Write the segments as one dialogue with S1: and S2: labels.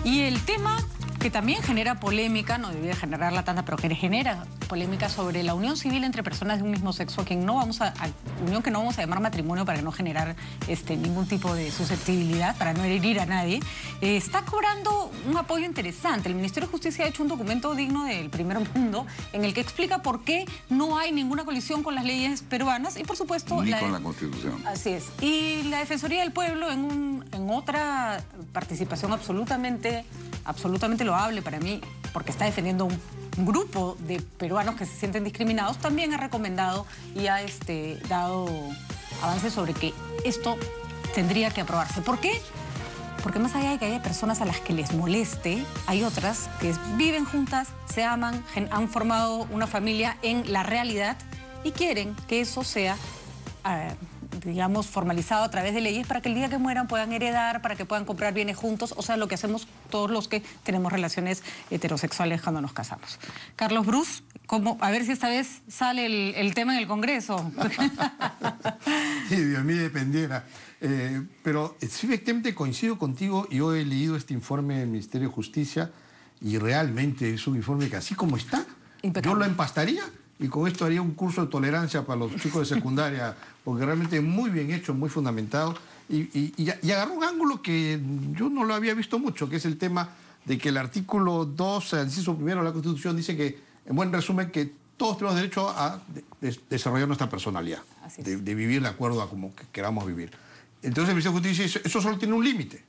S1: Y el tema que también genera polémica, no debía generarla tanta, pero que genera polémica sobre la unión civil entre personas de un mismo sexo, unión que no vamos a llamar matrimonio para no generar ningún tipo de susceptibilidad, para no herir a nadie, está cobrando un apoyo interesante. El Ministerio de Justicia ha hecho un documento digno del primer mundo en el que explica por qué no hay ninguna colisión con las leyes peruanas y, por supuesto...
S2: Ni con la Constitución.
S1: Así es. Y la Defensoría del Pueblo, en otra participación absolutamente loable para mí, porque está defendiendo un grupo de peruanos que se sienten discriminados, también ha recomendado y ha dado avances sobre que esto tendría que aprobarse. ¿Por qué? Porque más allá de que haya personas a las que les moleste, hay otras que viven juntas, se aman, han formado una familia en la realidad y quieren que eso sea... digamos, formalizado a través de leyes para que el día que mueran puedan heredar, para que puedan comprar bienes juntos, o sea, lo que hacemos todos los que tenemos relaciones heterosexuales cuando nos casamos. Carlos Bruce, a ver si esta vez sale el tema en el Congreso.
S3: Sí, de mí dependiera. Pero sí, efectivamente coincido contigo. Yo he leído este informe del Ministerio de Justicia y realmente es un informe que así como está, impecable. Yo lo empastaría y con esto haría un curso de tolerancia para los chicos de secundaria, porque realmente es muy bien hecho, muy fundamentado, y agarró un ángulo que yo no lo había visto mucho, que es el tema de que el artículo 2, el inciso primero de la Constitución, dice que, en buen resumen, que todos tenemos derecho a desarrollar nuestra personalidad, de vivir de acuerdo a como que queramos vivir. Entonces el Ministerio de Justicia dice, eso solo tiene un límite,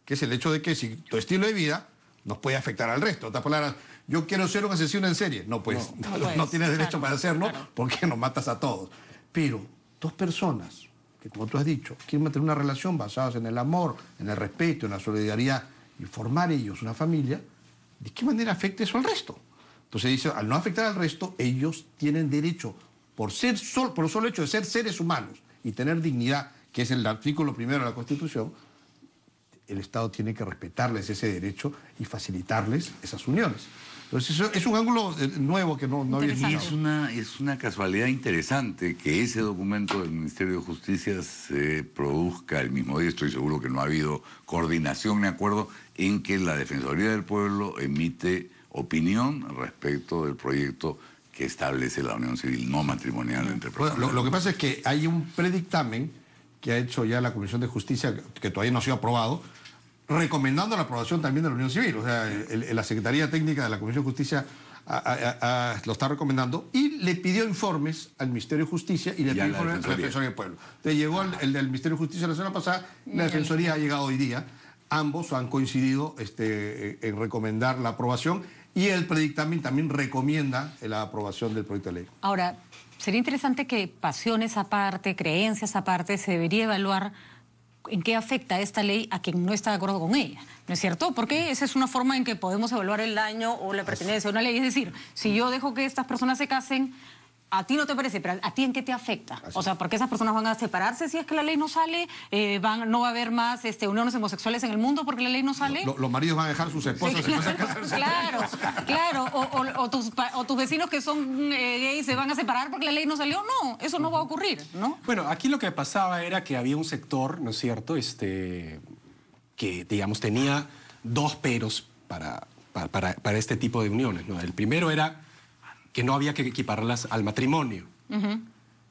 S3: que es el hecho de que si tu estilo de vida nos puede afectar al resto. En otras palabras, yo quiero ser un asesino en serie. No, pues no tienes derecho para hacerlo, claro, porque nos matas a todos. Pero dos personas que, como tú has dicho, quieren mantener una relación basada en el amor, en el respeto, en la solidaridad y formar ellos una familia, ¿de qué manera afecta eso al resto? Entonces dice, al no afectar al resto, ellos tienen derecho, por el solo hecho de ser seres humanos y tener dignidad, que es el artículo primero de la Constitución, el Estado tiene que respetarles ese derecho y facilitarles esas uniones. Entonces eso es un ángulo nuevo que no había escuchado.
S2: Es una casualidad interesante que ese documento del Ministerio de Justicia se produzca el mismo día. Estoy seguro que no ha habido coordinación ni acuerdo en que la Defensoría del Pueblo emite opinión respecto del proyecto que establece la unión civil no matrimonial entre personas.
S3: Bueno, lo que pasa es que hay un predictamen que ha hecho ya la Comisión de Justicia, que todavía no ha sido aprobado, recomendando la aprobación también de la unión civil. O sea, la Secretaría Técnica de la Comisión de Justicia lo está recomendando y le pidió informes al Ministerio de Justicia y le pidió informes a la Defensoría del Pueblo. Entonces llegó el del Ministerio de Justicia la semana pasada, la Defensoría ha llegado hoy día. Ambos han coincidido en recomendar la aprobación y el predictamen también recomienda la aprobación del proyecto de ley.
S1: Ahora, sería interesante que pasiones aparte, creencias aparte, se debería evaluar en qué afecta esta ley a quien no está de acuerdo con ella, ¿no es cierto? Porque esa es una forma en que podemos evaluar el daño o la pertinencia de una ley. Es decir, si yo dejo que estas personas se casen, a ti no te parece, pero ¿a ti en qué te afecta? O sea, porque esas personas van a separarse si es que la ley no sale, no va a haber más uniones homosexuales en el mundo porque la ley no sale.
S3: Los maridos van a dejar sus esposas.
S1: Sí, claro. O tus vecinos que son gays se van a separar porque la ley no salió. No, eso no va a ocurrir, ¿no?
S4: Bueno, aquí lo que pasaba era que había un sector, ¿no es cierto?, que, digamos, tenía dos peros para este tipo de uniones, ¿no? El primero era que no había que equipararlas al matrimonio,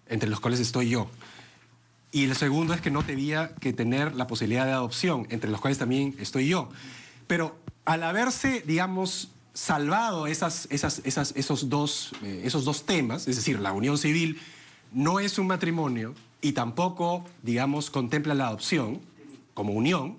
S4: entre los cuales estoy yo. Y el segundo es que no tenía que tener la posibilidad de adopción, entre los cuales también estoy yo. Pero al haberse, digamos, salvado esos dos temas, es decir, la unión civil no es un matrimonio y tampoco, digamos, contempla la adopción como unión,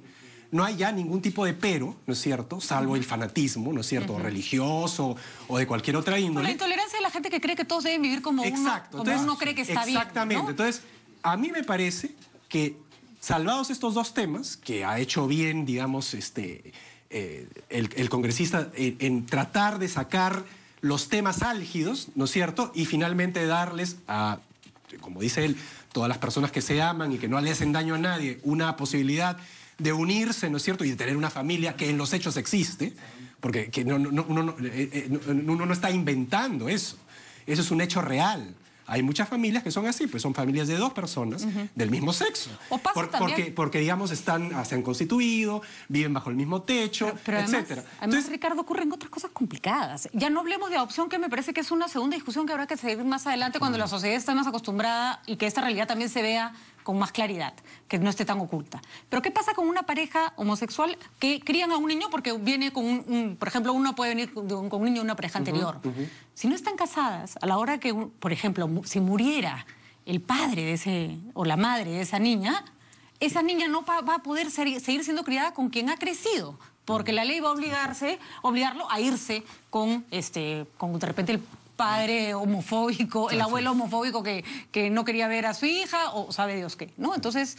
S4: no hay ya ningún tipo de pero, ¿no es cierto?, salvo el fanatismo, ¿no es cierto?, religioso o de cualquier otra índole.
S1: La intolerancia de la gente que cree que todos deben vivir como uno cree que está bien, ¿no?
S4: Exactamente. Entonces, a mí me parece que, salvados estos dos temas, que ha hecho bien, digamos, el congresista en tratar de sacar los temas álgidos, ¿no es cierto?, y finalmente darles a, como dice él, todas las personas que se aman y que no le hacen daño a nadie, una posibilidad de unirse, ¿no es cierto?, y de tener una familia que en los hechos existe, porque uno no está inventando eso. Eso es un hecho real. Hay muchas familias que son así, pues son familias de 2 personas del mismo sexo.
S1: O pasa también...
S4: porque, digamos, se han constituido, viven bajo el mismo techo,
S1: pero
S4: etcétera.
S1: Además, Ricardo, ocurren otras cosas complicadas. Ya no hablemos de adopción, que me parece que es una segunda discusión que habrá que seguir más adelante cuando la sociedad está más acostumbrada y que esta realidad también se vea con más claridad, que no esté tan oculta. Pero ¿qué pasa con una pareja homosexual que crían a un niño porque viene con por ejemplo, uno puede venir con un niño de una pareja anterior? Si no están casadas, a la hora que, por ejemplo, si muriera el padre de ese, o la madre de esa niña no va a poder seguir siendo criada con quien ha crecido, porque la ley va a obligarlo a irse con de repente el padre homofóbico, el abuelo homofóbico que no quería ver a su hija, o sabe Dios qué, ¿no? Entonces,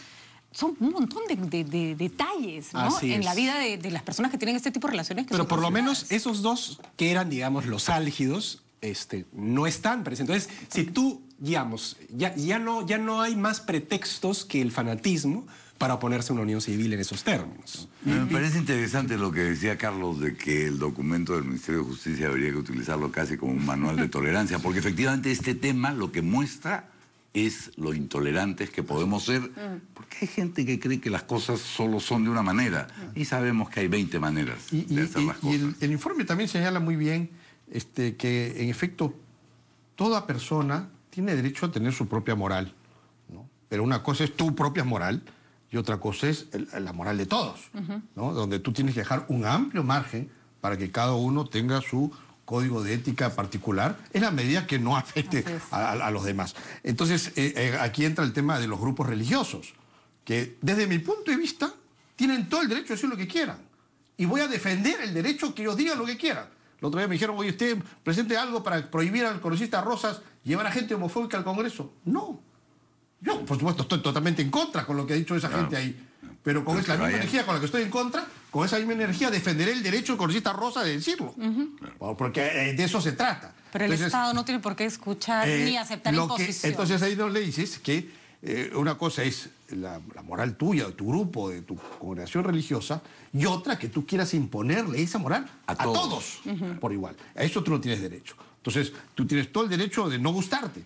S1: son un montón de detalles, ¿no? En la vida de las personas que tienen este tipo de relaciones.
S4: Pero por lo menos esos 2 que eran, digamos, los álgidos, no están presentes. Entonces, si tú, digamos, ya no hay más pretextos que el fanatismo para oponerse a una unión civil en esos términos.
S2: Me parece interesante lo que decía Carlos, de que el documento del Ministerio de Justicia habría que utilizarlo casi como un manual de tolerancia, porque efectivamente este tema lo que muestra es lo intolerantes que podemos ser, porque hay gente que cree que las cosas solo son de una manera, y sabemos que hay 20 maneras de hacer las cosas.
S3: Y el informe también señala muy bien que, en efecto, toda persona tiene derecho a tener su propia moral, ¿no? Pero una cosa es tu propia moral, y otra cosa es la moral de todos, ¿no? Donde tú tienes que dejar un amplio margen para que cada uno tenga su código de ética particular, en la medida que no afecte a los demás. Entonces, aquí entra el tema de los grupos religiosos, que desde mi punto de vista tienen todo el derecho a decir lo que quieran. Y voy a defender el derecho que ellos digan lo que quieran. El otro día me dijeron, oye, ¿usted presente algo para prohibir al congresista Rosas llevar a gente homofóbica al Congreso? No. Yo, por supuesto, estoy totalmente en contra con lo que ha dicho esa gente ahí. Pero con esa misma energía con la que estoy en contra, con esa misma energía defenderé el derecho del congresista Rosa de decirlo. Porque de eso se trata.
S1: Pero entonces, el Estado no tiene por qué escuchar ni aceptar imposiciones.
S3: Entonces ahí no le dices que una cosa es la moral tuya, de tu grupo, de tu congregación religiosa, y otra que tú quieras imponerle esa moral a todos por igual. A eso tú no tienes derecho. Entonces tú tienes todo el derecho de no gustarte.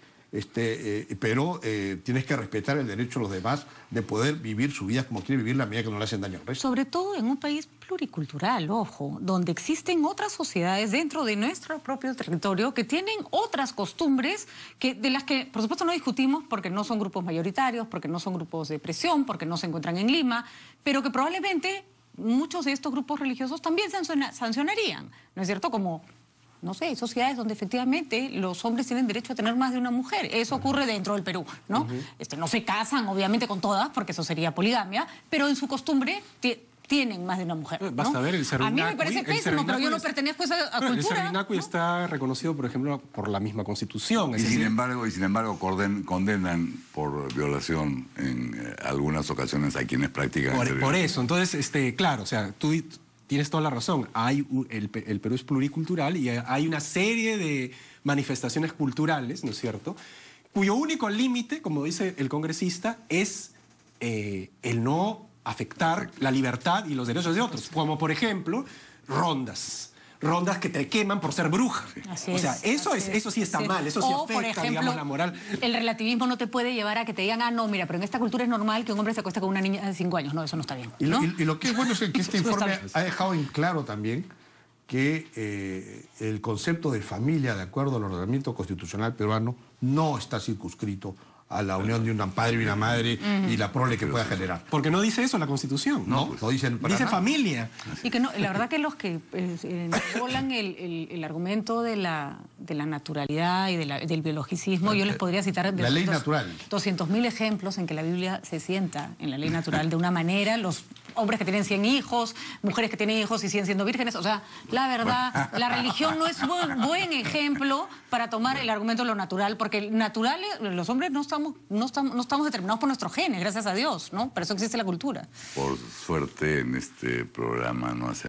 S3: Pero tienes que respetar el derecho de los demás de poder vivir su vida como quieren vivir, la medida que no le hacen daño al resto.
S1: Sobre todo en un país pluricultural, ojo, donde existen otras sociedades dentro de nuestro propio territorio que tienen otras costumbres de las que, por supuesto, no discutimos porque no son grupos mayoritarios, porque no son grupos de presión, porque no se encuentran en Lima, pero que probablemente muchos de estos grupos religiosos también sancionarían, ¿no es cierto? Como... No sé, hay sociedades donde efectivamente los hombres tienen derecho a tener más de una mujer. Eso ocurre dentro del Perú, ¿no? No se casan, obviamente, con todas, porque eso sería poligamia, pero en su costumbre tienen más de una mujer, ¿no?
S4: Basta ver el Cervinacui.
S1: A mí me parece pésimo, pero yo no pertenezco a esa cultura.
S4: El Cervinacui, ¿no? Está reconocido, por ejemplo, por la misma Constitución.
S2: Y sin embargo condenan por violación en algunas ocasiones a quienes practican
S4: por eso, entonces, claro, o sea, tú... Tienes toda la razón. El Perú es pluricultural y hay una serie de manifestaciones culturales, ¿no es cierto?, cuyo único límite, como dice el congresista, es el no afectar la libertad y los derechos de otros. Como, por ejemplo, rondas que te queman por ser bruja. O sea, eso sí está mal, eso sí afecta,
S1: por ejemplo,
S4: digamos, la moral.
S1: El relativismo no te puede llevar a que te digan, no, mira, pero en esta cultura es normal que un hombre se acueste con una niña de 5 años. No, eso no está bien, ¿no?
S3: Y lo que es bueno es que este informe ha dejado en claro también que el concepto de familia, de acuerdo al ordenamiento constitucional peruano, no está circunscrito a la unión de un padre y una madre y la prole que pueda generar.
S4: Porque no dice eso la Constitución.
S3: No dicen para
S4: dice
S3: nada.
S4: Familia.
S1: Y que no, la verdad que los que volan el argumento de la naturalidad y del biologicismo, yo les podría citar...
S3: La ley natural.
S1: 200.000 ejemplos en que la Biblia se sienta en la ley natural de una manera, los hombres que tienen 100 hijos, mujeres que tienen hijos y siguen siendo vírgenes. O sea, la verdad, la religión no es buen ejemplo para tomar el argumento de lo natural, porque el natural, los hombres no estamos determinados por nuestros genes, gracias a Dios, ¿no? Por eso existe la cultura.
S2: Por suerte en este programa no hace